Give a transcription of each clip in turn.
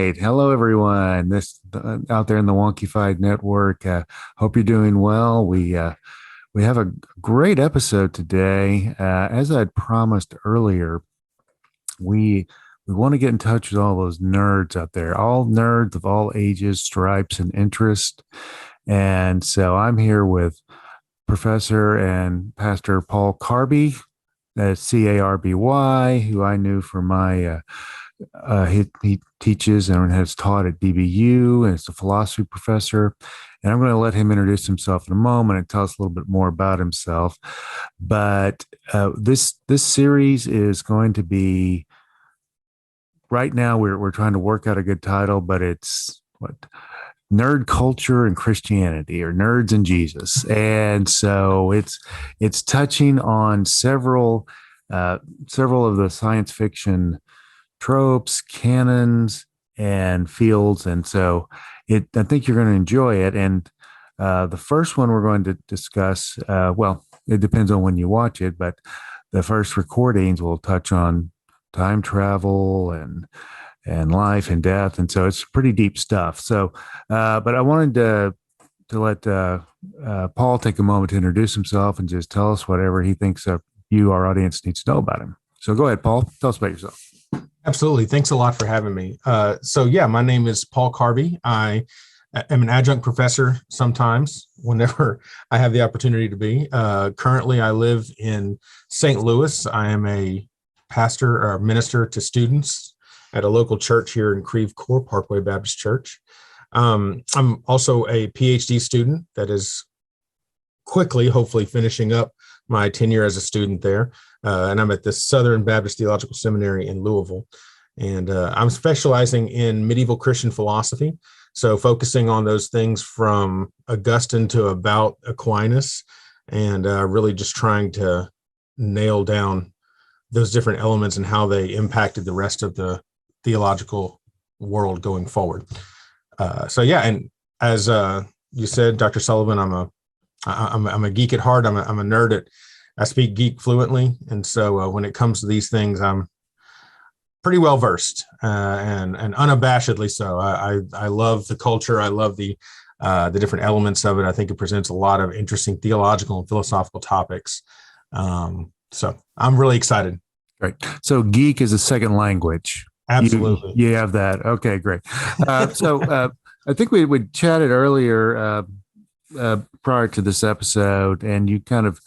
right. Hello, everyone. This out there in the Wonkyfied network. Hope you're doing well. We have a great episode today. As I'd promised earlier, we we want to get in touch with all those nerds out there, all nerds of all ages, stripes, and interest. And so I'm here with Professor and Pastor Paul Carby, that's Carby, who I knew from my he teaches and has taught at DBU, and is a philosophy professor. And I'm going to let him introduce himself in a moment and tell us a little bit more about himself. But this series is going to be, right now we're trying to work out a good title, but it's what, nerd culture and Christianity, or nerds and Jesus. And so it's touching on several of the science fiction tropes, canons, and fields. And so I think you're going to enjoy it. And the first one we're going to discuss, well, it depends on when you watch it, but the first recordings will touch on time travel and life and death. And so it's pretty deep stuff. So, but I wanted to let Paul take a moment to introduce himself and just tell us whatever he thinks our audience, needs to know about him. So go ahead, Paul. Tell us about yourself. Absolutely. Thanks a lot for having me. My name is Paul Carby. I am an adjunct professor sometimes, whenever I have the opportunity to be. Currently, I live in St. Louis. I am a pastor or minister to students at a local church here in Creve Coeur, Parkway Baptist Church. I'm also a PhD student that is quickly, hopefully, finishing up my tenure as a student there. And I'm at the Southern Baptist Theological Seminary in Louisville. And I'm specializing in medieval Christian philosophy. So focusing on those things from Augustine to about Aquinas, and really just trying to nail down those different elements and how they impacted the rest of the theological world going forward. And as you said, Dr. Sullivan, I'm a geek at heart. I'm a nerd. I speak geek fluently, and so when it comes to these things, I'm pretty well versed and unabashedly so. I love the culture. I love the different elements of it. I think it presents a lot of interesting theological and philosophical topics. So I'm really excited. Great. So geek is a second language. Absolutely. You have that. Okay, great. I think we chatted earlier prior to this episode, and you kind of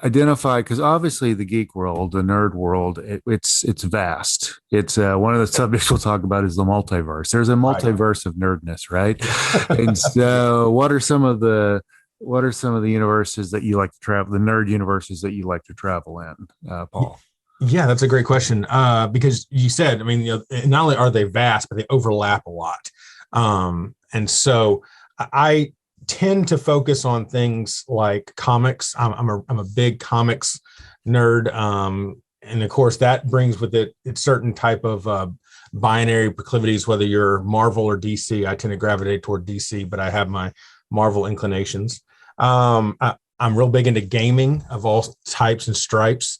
identify, because obviously the geek world, the nerd world, it's vast. It's one of the subjects we'll talk about is the multiverse. There's a multiverse of nerdness, right? And so what are some of the universes that you like to travel, the nerd universes that you like to travel in, Paul? Yeah, that's a great question. Because you said, I mean, not only are they vast, but they overlap a lot. And so I tend to focus on things like comics. I'm a big comics nerd. And of course that brings with it certain type of binary proclivities, whether you're Marvel or DC. I tend to gravitate toward DC, but I have my Marvel inclinations. I'm real big into gaming of all types and stripes,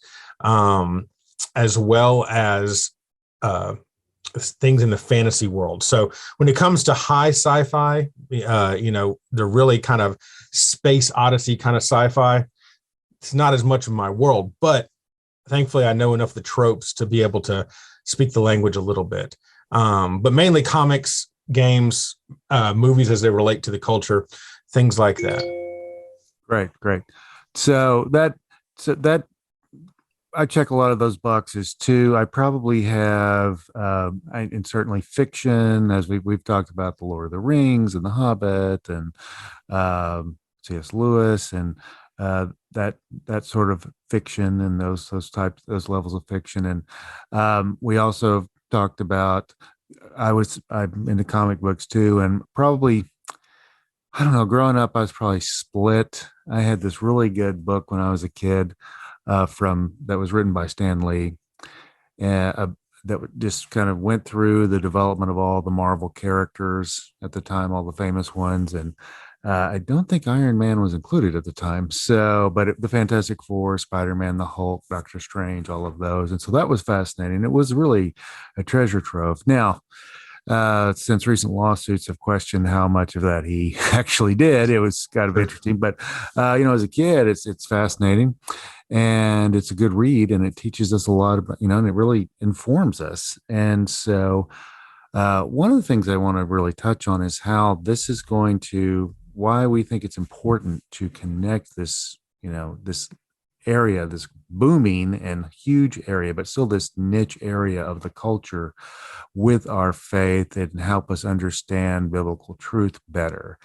as well as things in the fantasy world. So when it comes to high sci-fi, the really kind of space odyssey kind of sci-fi, it's not as much of my world, but thankfully I know enough of the tropes to be able to speak the language a little bit. But mainly comics, games, movies as they relate to the culture, things like that. Great. So that I check a lot of those boxes too. I probably have, and certainly fiction, as we've talked about, the Lord of the Rings and the Hobbit and C.S. Lewis and that sort of fiction and those levels of fiction. And we also talked about, I'm into comic books too, and probably, I don't know, growing up I was probably split. I had this really good book when I was a kid. That was written by Stan Lee, that just kind of went through the development of all the Marvel characters at the time, all the famous ones, and I don't think Iron Man was included at the time. So, but the Fantastic Four, Spider-Man, the Hulk, Doctor Strange, all of those. And so that was fascinating. It was really a treasure trove. Now, since recent lawsuits have questioned how much of that he actually did, it was kind of interesting. But as a kid, it's fascinating, and it's a good read, and it teaches us a lot about and it really informs us. And so, one of the things I want to really touch on is how this is going to why we think it's important to connect this area, this booming and huge area, but still this niche area of the culture with our faith and help us understand biblical truth better.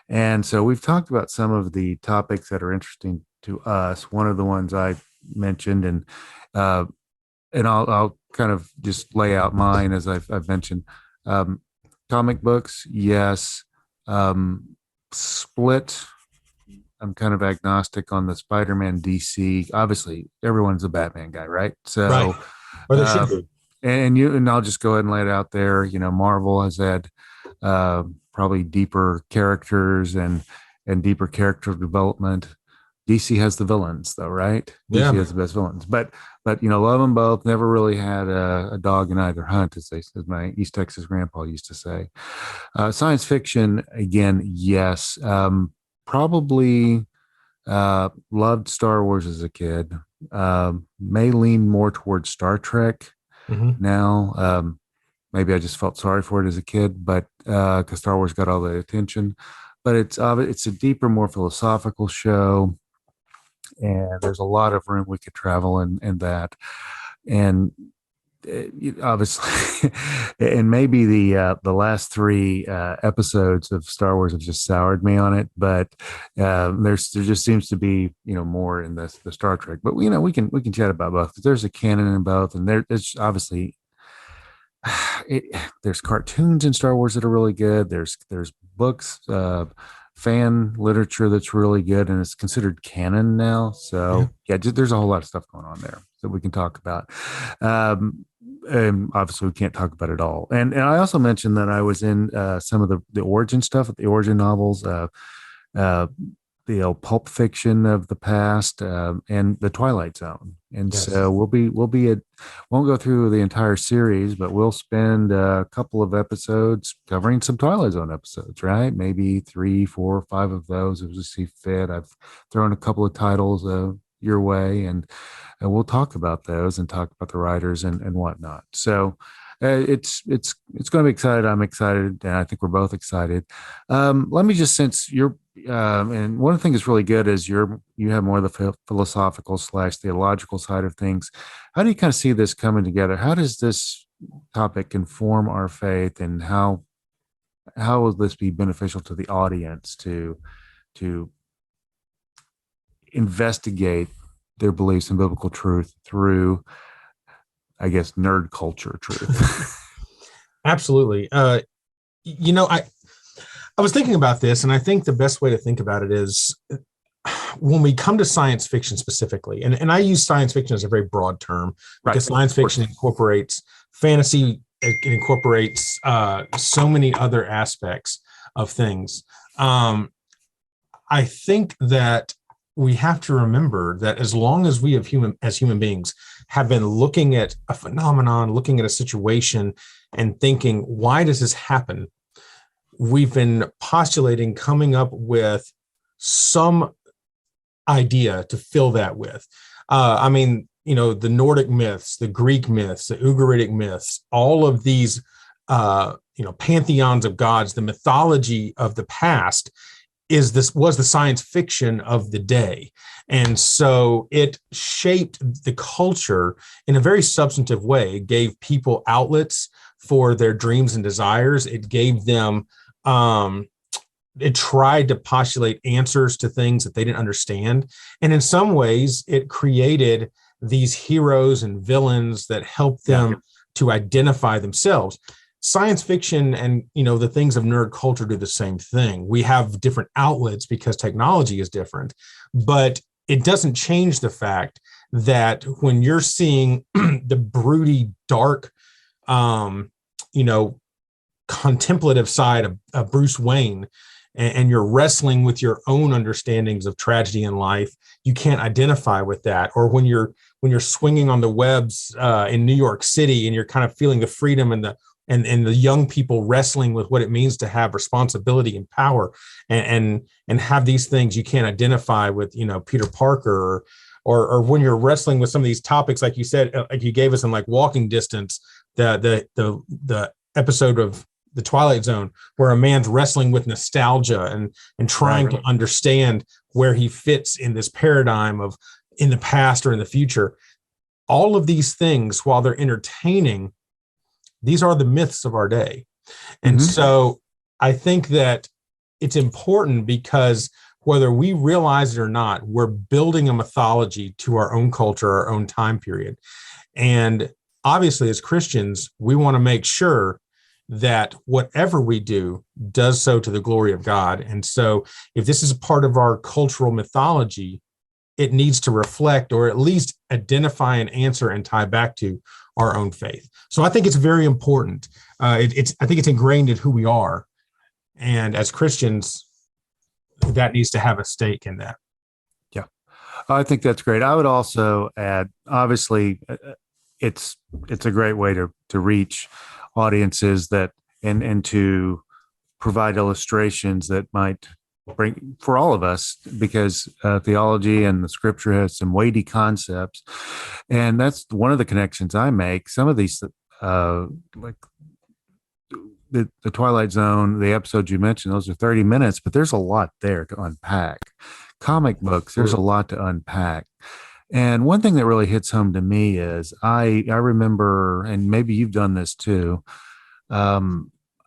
And so we've talked about some of the topics that are interesting to us. One of the ones I mentioned, uh, and I'll kind of just lay out mine as I've mentioned. Um, Comic books, yes. Split. I'm kind of agnostic on the Spider-Man DC. Obviously, everyone's a Batman guy, right? Right. So, Or they should uh, be. and I'll just go ahead and lay it out there. Marvel has had probably deeper characters and deeper character development. DC has the villains, though, right? DC Yeah. has the best villains, but love them both. Never really had a dog in either hunt, as my East Texas grandpa used to say. Science fiction, again, yes. Probably loved Star Wars as a kid. May lean more towards Star Trek Hmm. now. Maybe I just felt sorry for it as a kid, but because Star Wars got all the attention. But it's a deeper, more philosophical show, and there's a lot of room we could travel in that. And obviously, and maybe the last three episodes of Star Wars have just soured me on it. But there just seems to be more in the Star Trek. But we can chat about both. There's a canon in both, and there's obviously it, there's cartoons in Star Wars that are really good. There's books, fan literature that's really good, and it's considered canon now. Yeah. So yeah, there's a whole lot of stuff going on there that we can talk about. And obviously, we can't talk about it all. And I also mentioned that I was in some of the origin stuff, the origin novels. Uh, the old pulp fiction of the past, and the Twilight Zone. And Yes. so won't go through the entire series, but we'll spend a couple of episodes covering some Twilight Zone episodes, right? Maybe 3, 4, 5 of those as we see fit. I've thrown a couple of titles your way, and we'll talk about those and talk about the writers and whatnot. So it's going to be excited. I'm excited, and I think we're both excited. Let me just, since you're and one of the things that's really good is you have more of the philosophical / theological side of things. How do you kind of see this coming together? How does this topic inform our faith, and how will this be beneficial to the audience to investigate their beliefs in biblical truth through, I guess, nerd culture truth? Absolutely. I was thinking about this, and I think the best way to think about it is when we come to science fiction specifically, and I use science fiction as a very broad term because Right. science fiction incorporates fantasy, it incorporates so many other aspects of things. I think that we have to remember that as long as we as human beings have been looking at a phenomenon, looking at a situation and thinking, why does this happen? We've been postulating, coming up with some idea to fill that with. The Nordic myths, the Greek myths, the Ugaritic myths, all of these, pantheons of gods, the mythology of the past was the science fiction of the day. And so it shaped the culture in a very substantive way. It gave people outlets for their dreams and desires. It gave them, it tried to postulate answers to things that they didn't understand. And in some ways, it created these heroes and villains that helped them to identify themselves. Science fiction and the things of nerd culture do the same thing. We have different outlets because technology is different, but it doesn't change the fact that when you're seeing the broody, dark, contemplative side of Bruce Wayne, and you're wrestling with your own understandings of tragedy in life, you can't identify with that. Or when you're swinging on the webs in New York City, and you're kind of feeling the freedom and the young people wrestling with what it means to have responsibility and power, and have these things you can't identify with, Peter Parker, or when you're wrestling with some of these topics, like you said, like you gave us in like Walking Distance, the episode of The Twilight Zone, where a man's wrestling with nostalgia and trying to understand where he fits in this paradigm of in the past or in the future. All of these things, while they're entertaining, these are the myths of our day. And so I think that it's important, because whether we realize it or not, we're building a mythology to our own culture, our own time period. And obviously, as Christians, we want to make sure that whatever we do does so to the glory of God. And so if this is a part of our cultural mythology, it needs to reflect, or at least identify and answer and tie back to our own faith. So I think it's very important. I think it's ingrained in who we are. And as Christians, that needs to have a stake in that. Yeah, I think that's great. I would also add, obviously, it's a great way to reach audiences and to provide illustrations that might bring for all of us, because theology and the scripture has some weighty concepts, and that's one of the connections I make. Some of these, like the Twilight Zone, the episodes you mentioned, those are 30 minutes, but there's a lot there to unpack. Comic books, there's a lot to unpack. And one thing that really hits home to me is I remember, and maybe you've done this too,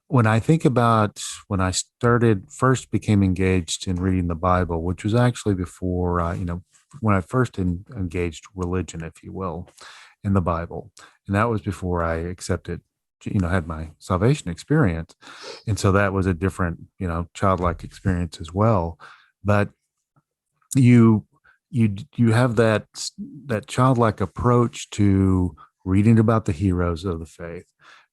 when I think about when I first became engaged in reading the Bible, which was actually before, when I first engaged religion, if you will, in the Bible. And that was before I accepted, had my salvation experience. And so that was a different, childlike experience as well. But you have that childlike approach to reading about the heroes of the faith.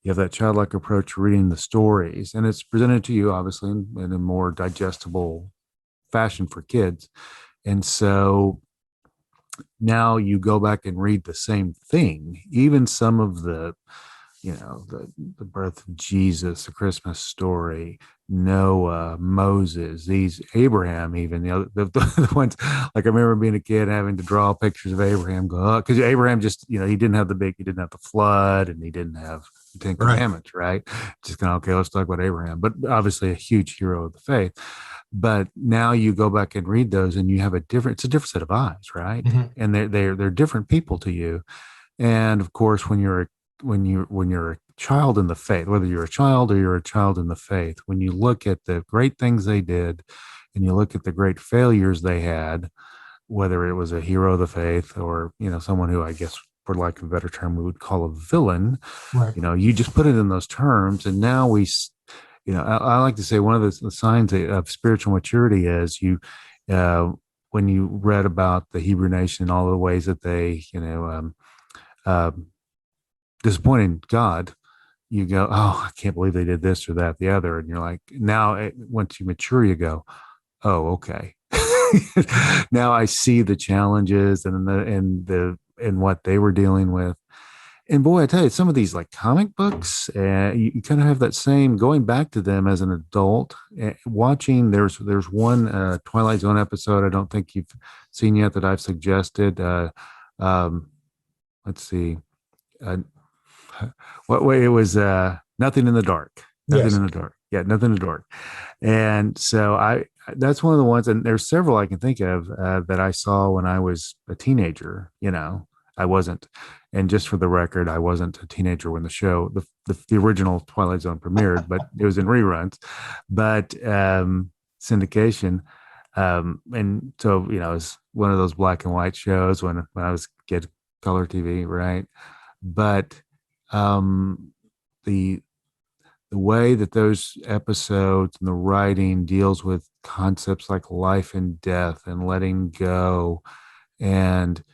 You have that childlike approach to reading the stories, and it's presented to you obviously in a more digestible fashion for kids. And so now you go back and read the same thing, even some of the birth of Jesus, the Christmas story, Noah, Moses, Abraham, even, the ones, like I remember being a kid having to draw pictures of Abraham, because Abraham just, he didn't have the flood, and he didn't have the Ten Commandments, right? Just kind of, okay, let's talk about Abraham, but obviously a huge hero of the faith. But now you go back and read those, and you have it's a different set of eyes, right? And they're different people to you. And of course, when you're a child in the faith, whether you're a child or you're a child in the faith, when you look at the great things they did, and you look at the great failures they had, whether it was a hero of the faith or, someone who, I guess, for lack of a better term, we would call a villain, right. You just put it in those terms. And now I like to say one of the signs of spiritual maturity is when you read about the Hebrew nation and all the ways that they, disappointing God, you go, oh, I can't believe they did this or that, the other. And you're like, now once you mature, you go, oh, okay. Now I see the challenges and what they were dealing with. And boy, I tell you, some of these like comic books, you kind of have that same, going back to them as an adult, watching, there's one Twilight Zone episode I don't think you've seen yet that I've suggested. Let's see. What way it was, Nothing in the Dark. Nothing in the Dark. Yeah, Nothing in the Dark. And so that's one of the ones, and there's several I can think of that I saw when I was a teenager. I wasn't, and just for the record, I wasn't a teenager when the show, the original Twilight Zone premiered, but it was in reruns, but syndication. And so, it was one of those black and white shows when I was a kid, color TV, right? But the way that those episodes and the writing deals with concepts like life and death and letting go, and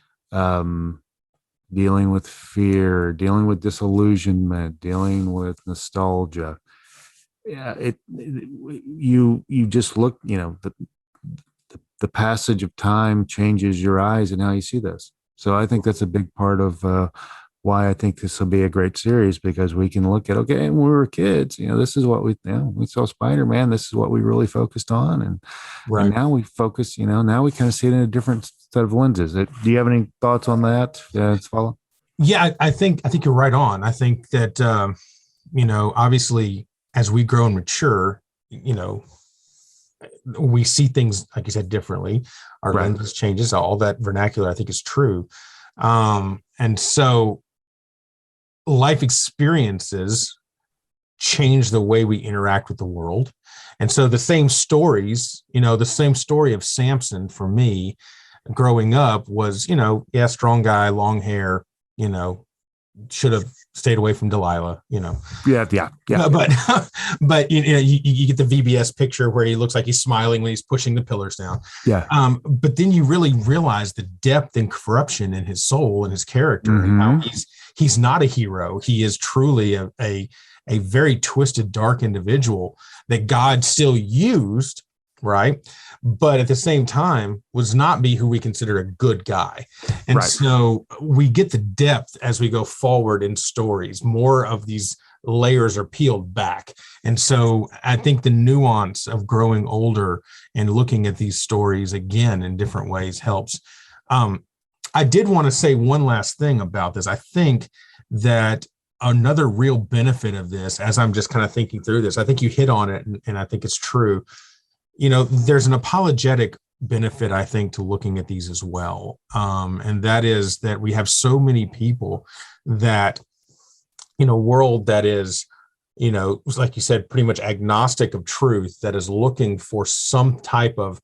dealing with fear, dealing with disillusionment, dealing with nostalgia, yeah, you just look, the passage of time changes your eyes and how you see this. So I think that's a big part of why I think this will be a great series, because we can look at, okay, when we were kids, this is what we saw Spider-Man. This is what we really focused on, and Right. now we focus. Now we kind of see it in a different set of lenses. Do you have any thoughts on that? Follow. Yeah, I think you're right on. I think that obviously as we grow and mature, we see things, like you said, differently. Our Right. lenses changes. All that vernacular, I think, is true. And so life experiences change the way we interact with the world. And so the same stories, the same story of Samson for me growing up was, yeah, strong guy, long hair, should have stayed away from Delilah, Yeah. but but you get the VBS picture where he looks like he's smiling when he's pushing the pillars down. Yeah. But then you really realize the depth and corruption in his soul and his character, and how he's not a hero. He is truly a very twisted, dark individual that God still used, right? But at the same time was not be who we consider a good guy. And Right. so we get the depth as we go forward in stories. More of these layers are peeled back. And so I think the nuance of growing older and looking at these stories again in different ways helps. I did want to say one last thing about this. I think that another real benefit of this, as I'm just kind of thinking through this, I think you hit on it, and I think it's true. There's an apologetic benefit, I think, to looking at these as well. And that is that we have so many people that in a world that is, like you said, pretty much agnostic of truth, that is looking for some type of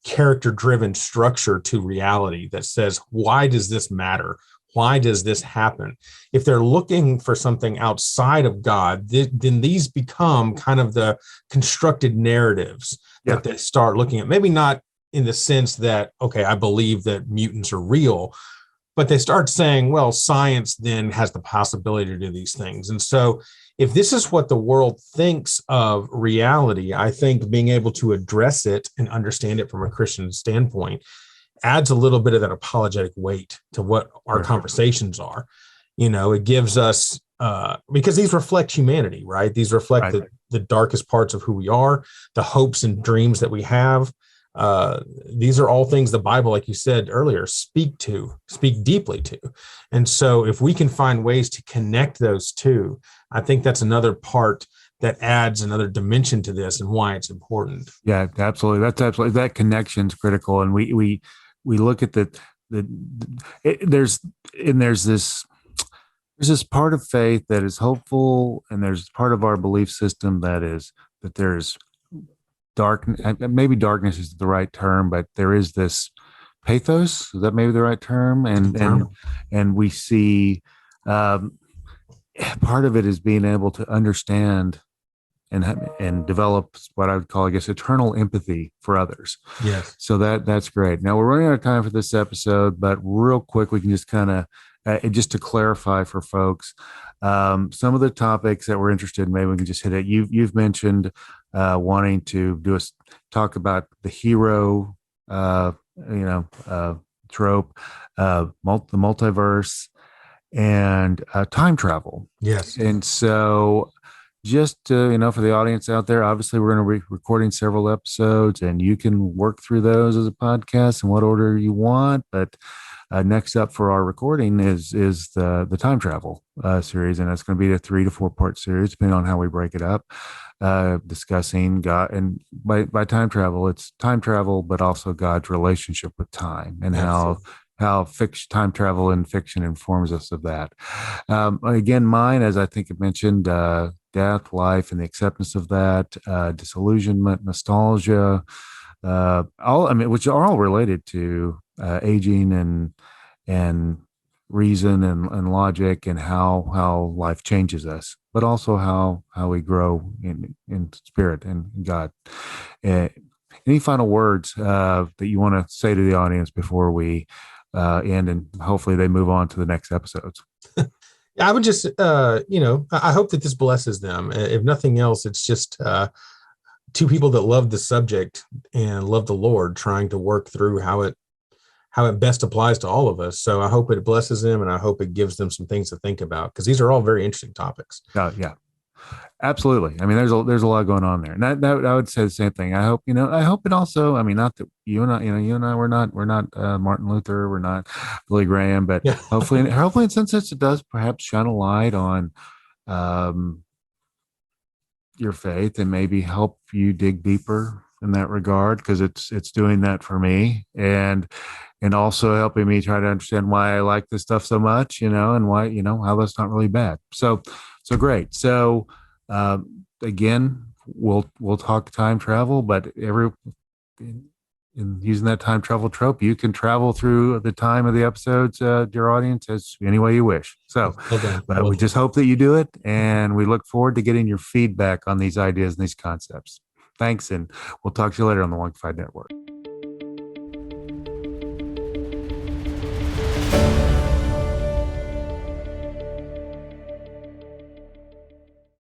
character-driven structure to reality that says, why does this matter? Why does this happen? If they're looking for something outside of God, then these become kind of the constructed narratives that they start looking at. Maybe not in the sense that, okay, I believe that mutants are real, but they start saying, well, science then has the possibility to do these things. And so if this is what the world thinks of reality, I think being able to address it and understand it from a Christian standpoint adds a little bit of that apologetic weight to what our conversations are. It gives us, because these reflect humanity, right? These reflect the darkest parts of who we are, the hopes and dreams that we have. These are all things the Bible, like you said earlier, speak deeply to. And so if we can find ways to connect those two, I think that's another part that adds another dimension to this and why it's important. Yeah, absolutely. That's absolutely, that connection's critical. And we look at there's this part of faith that is hopeful, and there's part of our belief system that there's dark. Maybe darkness is the right term, but there is this pathos. Is that maybe the right term? And we see part of it is being able to understand and develop what I would call, I guess, eternal empathy for others. Yes. So that's great. Now we're running out of time for this episode, but real quick, we can just kind of, just to clarify for folks, some of the topics that we're interested in, maybe we can just hit it. You've mentioned wanting to talk about the hero, trope, the multiverse, and time travel. Yes. And so, just for the audience out there, obviously we're going to be recording several episodes, and you can work through those as a podcast in what order you want. But next up for our recording is the time travel series, and it's going to be a 3 to 4 part series, depending on how we break it up, discussing God. And by time travel, it's time travel, but also God's relationship with time, and how time travel in fiction informs us of that. Again, mine, as I think I mentioned, death, life, and the acceptance of that, disillusionment, nostalgia, which are all related to aging and reason and logic, and how life changes us, but also how we grow in spirit and God. Any final words that you want to say to the audience before we end, and hopefully they move on to the next episodes? I would just, I hope that this blesses them. If nothing else, it's just two people that love the subject and love the Lord, trying to work through how it best applies to all of us. So I hope it blesses them, and I hope it gives them some things to think about, because these are all very interesting topics. Yeah, absolutely. I mean, there's a lot going on there, and that I would say the same thing. I hope it also. I mean, not that you and I, we're not Martin Luther, we're not Billy Graham, but Yeah. hopefully, in some sense, it does perhaps shine a light on um, your faith and maybe help you dig deeper in that regard, because it's doing that for me, and also helping me try to understand why I like this stuff so much, and why, how that's not really bad. So great. So again, we'll talk time travel, but in using that time travel trope, you can travel through the time of the episodes, your audience, as any way you wish. So, Okay. but we just hope that you do it, and we look forward to getting your feedback on these ideas and these concepts. Thanks, and we'll talk to you later on the Wonkyfied Network.